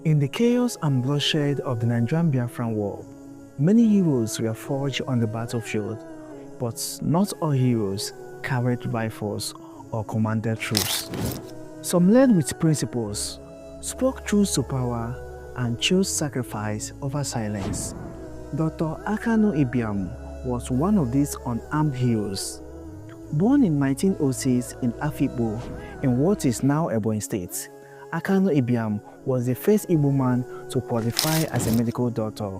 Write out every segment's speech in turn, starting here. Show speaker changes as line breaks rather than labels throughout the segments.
In the chaos and bloodshed of the Nigerian Biafran War, many heroes were forged on the battlefield, but not all heroes carried rifles or commanded troops. Some led with principles, spoke truth to power, and chose sacrifice over silence. Dr. Akanu Ibiam was one of these unarmed heroes. Born in 1906 in Afikpo, in what is now Ebonyi State, Akanu Ibiam was the first Igbo man to qualify as a medical doctor.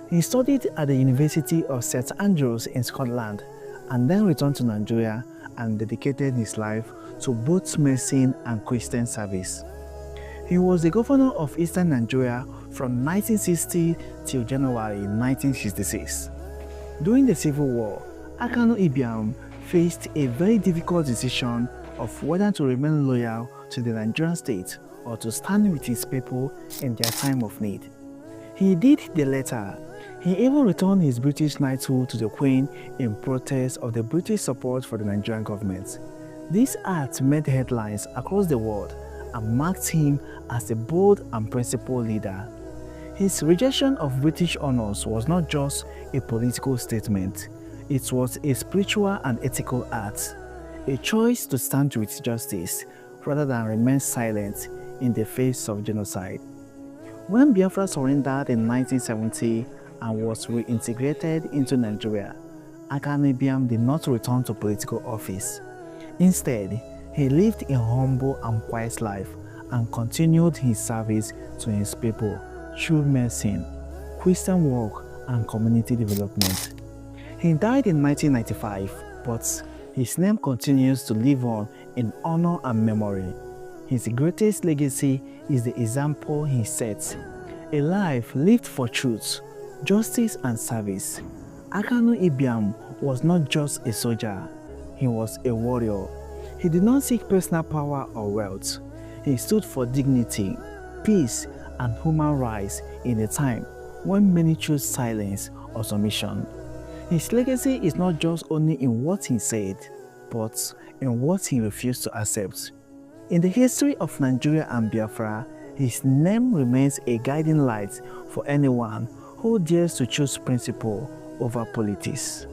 He studied at the University of St. Andrews in Scotland and then returned to Nigeria and dedicated his life to both medicine and Christian service. He was the governor of Eastern Nigeria from 1960 till January 1966. During the Civil War, Akanu Ibiam faced a very difficult decision of whether to remain loyal to the Nigerian state or to stand with his people in their time of need. He did the latter. He even returned his British knighthood to the Queen in protest of the British support for the Nigerian government. This act made headlines across the world and marked him as a bold and principled leader. His rejection of British honors was not just a political statement, it was a spiritual and ethical act, a choice to stand with justice rather than remain silent in the face of genocide. When Biafra surrendered in 1970 and was reintegrated into Nigeria, Akanu Ibiam did not return to political office. Instead, he lived a humble and quiet life and continued his service to his people through medicine, Christian work, and community development. He died in 1995, but his name continues to live on in honor and memory. His greatest legacy is the example he sets, a life lived for truth, justice, and service. Akanu Ibiam was not just a soldier, he was a warrior. He did not seek personal power or wealth. He stood for dignity, peace, and human rights in a time when many chose silence or submission. His legacy is not just only in what he said, but in what he refused to accept. In the history of Nigeria and Biafra, his name remains a guiding light for anyone who dares to choose principle over politics.